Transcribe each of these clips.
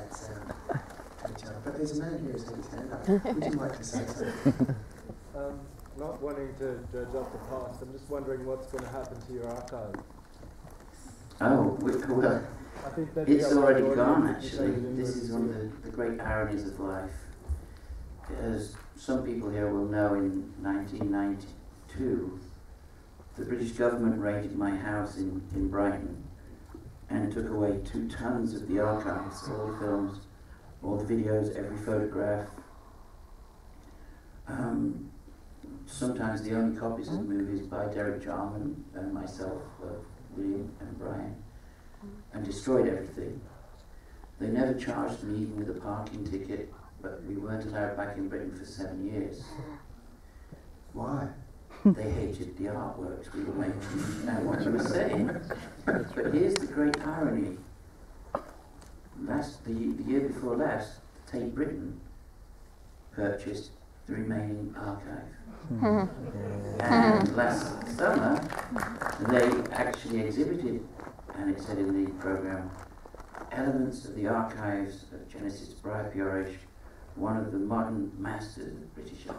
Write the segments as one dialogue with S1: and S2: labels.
S1: that sound to each other. But there's a man here who's had his hand up. Would you like to say something?
S2: Not wanting to jump the past, I'm just wondering what's going to happen to your archive.
S1: Oh, well,
S2: I think
S1: it's already gone, actually. This is one of the great ironies of life. As some people here will know, in 1992, the British government raided my house in Brighton and took away 2 tons of the archives, all the films, all the videos, every photograph. Sometimes the only copies of the movies by Derek Jarman and myself, William and Brian, and destroyed everything. They never charged me even with a parking ticket, but we weren't allowed back in Britain for 7 years. Why? They hated the artworks we were making and what we were saying. But here's the great irony. The year before last, Tate Britain purchased the remaining archive. And last summer, they actually exhibited, and it said in the programme, elements of the archives of Genesis Breyer P Orridge, one of the modern masters of British art.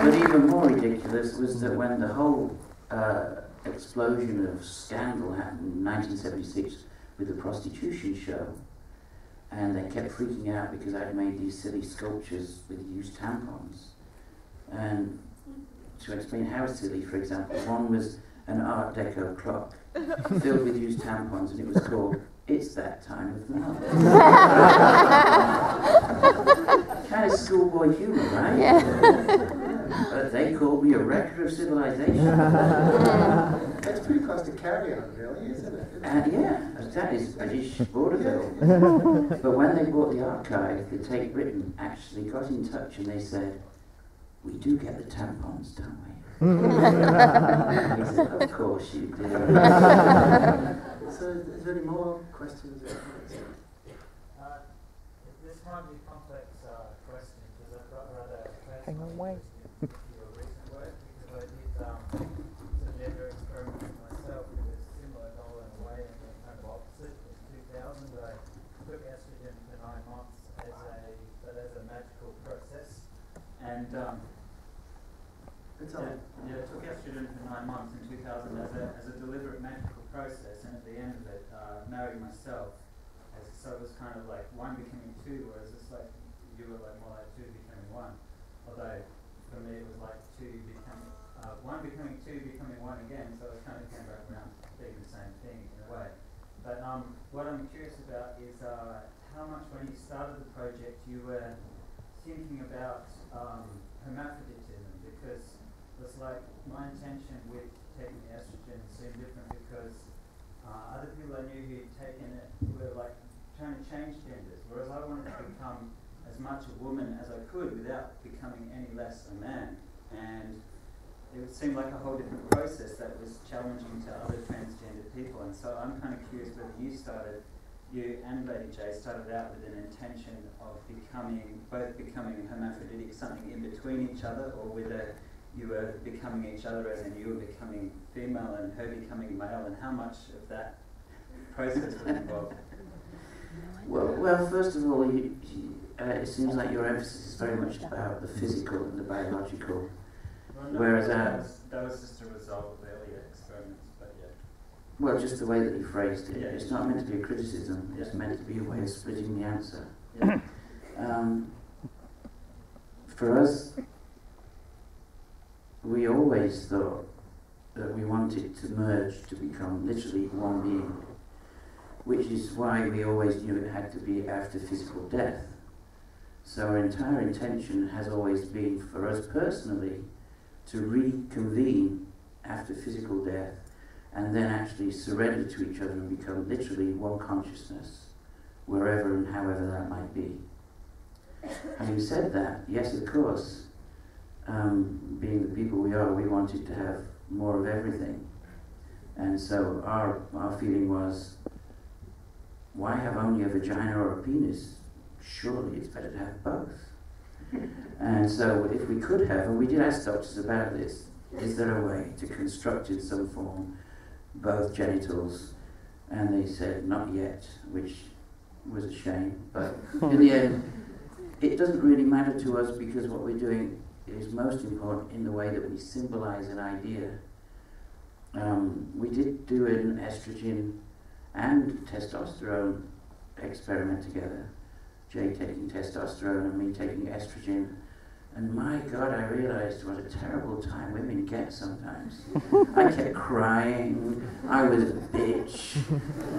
S1: But even more ridiculous was that when the whole explosion of scandal happened in 1976 with the prostitution show, and they kept freaking out because I'd made these silly sculptures with used tampons. And to explain how silly, for example, one was an Art Deco clock filled with used tampons, and it was called It's That Time of the Month. Kind of schoolboy humour, right? Yeah. But they called me a record of civilization. That's pretty close to carry-on, really, isn't it? Yeah, that is British vaudeville. But when they bought the archive, the Tate Britain actually got in touch and they said, "We do get the tampons, don't we?" He said, "Of course you do." So, is there any more questions?
S3: This might be a complex question because I've got rather
S4: hang on, wait.
S3: Your recent work, because I did some gender experiment myself with a similar goal in a way, and the kind of opposite. In 2000, I took estrogen for 9 months as a magical process, and I took estrogen for 9 months in 2000 as a deliberate magical process, and at the end of it, married myself. So it was kind of like 1 becoming 2, whereas it's like you were like more like 2 becoming 1. Although for me it was like 2 becoming 1 becoming 2 becoming 1 again. So it kind of came back around being the same thing in a way. But what I'm curious about is how much when you started the project you were thinking about hermaphroditism, because it's like my intention with taking the estrogen seemed different because other people I knew who'd taken it were like trying to change genders, whereas I wanted to become as much a woman as I could without becoming any less a man. And it would seem like a whole different process that was challenging to other transgender people. And so I'm kind of curious whether you and Lady Jaye started out with an intention of both becoming hermaphroditic, something in between each other, or whether you were becoming each other as in you were becoming female and her becoming male, and how much of that process was involved?
S1: Well, first of all, it seems like your emphasis is very much about the physical and the biological, whereas
S3: that was just a result of earlier experiments, but yeah.
S1: Well, just the way that you phrased it. Yeah. It's not meant to be a criticism, it's meant to be a way of splitting the answer. Yeah. For us, we always thought that we wanted to merge to become literally one being, which is why we always knew it had to be after physical death. So our entire intention has always been, for us personally, to reconvene after physical death and then actually surrender to each other and become literally one consciousness, wherever and however that might be. Having said that, yes, of course, being the people we are, we wanted to have more of everything. And so our feeling was, why have only a vagina or a penis? Surely it's better to have both. And so if we could have, and we did ask doctors about this, is there a way to construct in some form both genitals? And they said, not yet, which was a shame. But in the end, it doesn't really matter to us, because what we're doing is most important in the way that we symbolize an idea. We did do an estrogen and testosterone experiment together. Jaye taking testosterone and me taking estrogen. And my God, I realized what a terrible time women get sometimes. I kept crying. I was a bitch.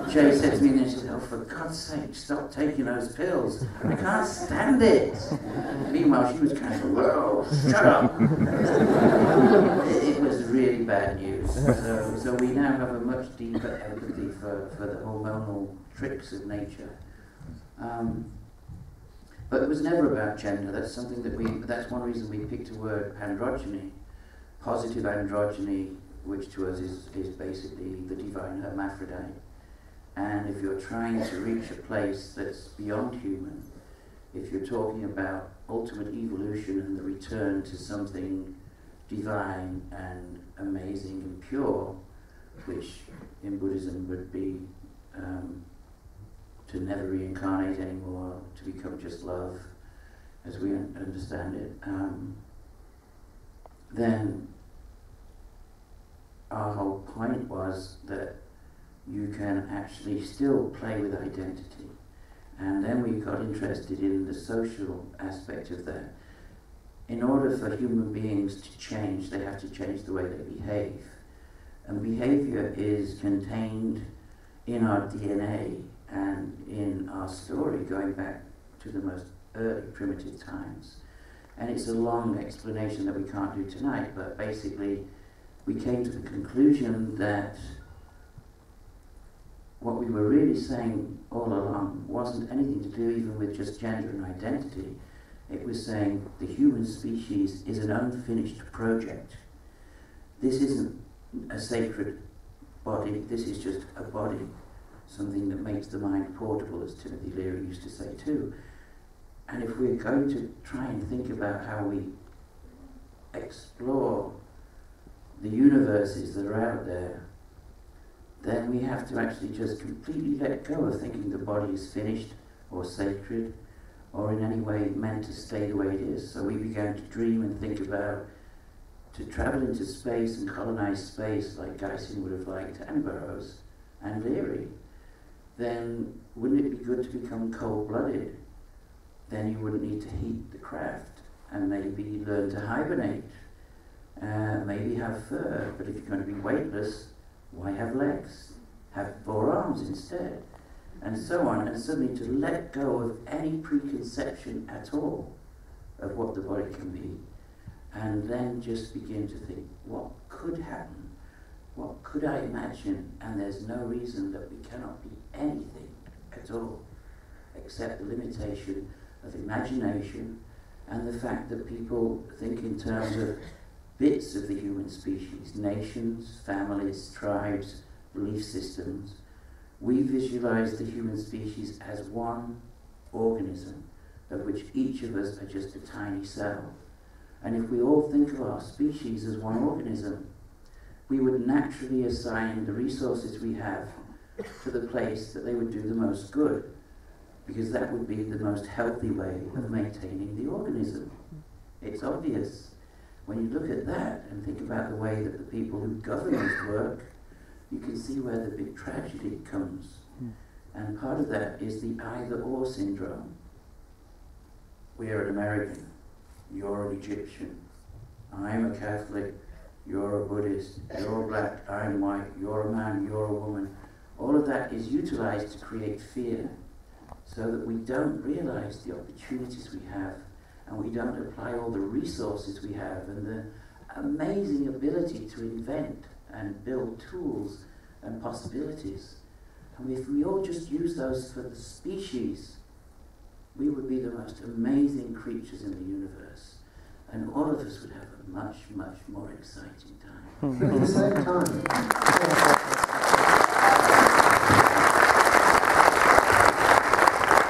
S1: Jaye said to me, and then she said, oh, for God's sake, stop taking those pills. I can't stand it. Meanwhile, she was kind of, whoa, shut up. It was really bad news. So we now have a much deeper empathy for the hormonal tricks of nature. But it was never about gender. That's something that that's one reason we picked a word, androgyny, positive androgyny, which to us is basically the divine hermaphrodite. And if you're trying to reach a place that's beyond human, if you're talking about ultimate evolution and the return to something divine and amazing and pure, which in Buddhism would be to never reincarnate anymore, to become just love, as we understand it, then our whole point was that you can actually still play with identity. And then we got interested in the social aspect of that. In order for human beings to change, they have to change the way they behave. And behavior is contained in our DNA and in our story, going back to the most early primitive times. And it's a long explanation that we can't do tonight, but basically we came to the conclusion that what we were really saying all along wasn't anything to do even with just gender and identity. It was saying the human species is an unfinished project. This isn't a sacred body, this is just a body. Something that makes the mind portable, as Timothy Leary used to say too. And if we're going to try and think about how we explore the universes that are out there, then we have to actually just completely let go of thinking the body is finished or sacred or in any way meant to stay the way it is. So we began to dream and think about to travel into space and colonize space like Geising would have liked, and Burroughs and Leary. Then wouldn't it be good to become cold-blooded? Then you wouldn't need to heat the craft and maybe learn to hibernate, maybe have fur, but if you're going to be weightless, why have legs? Have 4 arms instead, and so on. And suddenly to let go of any preconception at all of what the body can be, and then just begin to think, what could happen? What could I imagine? And there's no reason that we cannot be anything at all, except the limitation of imagination and the fact that people think in terms of bits of the human species, nations, families, tribes, belief systems. We visualize the human species as one organism, of which each of us are just a tiny cell. And if we all think of our species as one organism, we would naturally assign the resources we have to the place that they would do the most good, because that would be the most healthy way of maintaining the organism. It's obvious. When you look at that and think about the way that the people who govern this work, you can see where the big tragedy comes. And part of that is the either-or syndrome. We're an American, you're an Egyptian, I'm a Catholic, you're a Buddhist, you're black, I'm white, you're a man, you're a woman. All of that is utilized to create fear, so that we don't realize the opportunities we have, and we don't apply all the resources we have and the amazing ability to invent and build tools and possibilities. And if we all just use those for the species, we would be the most amazing creatures in the universe. And all of us would have a much, much more exciting time.
S4: At the same time.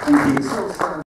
S1: Thank you.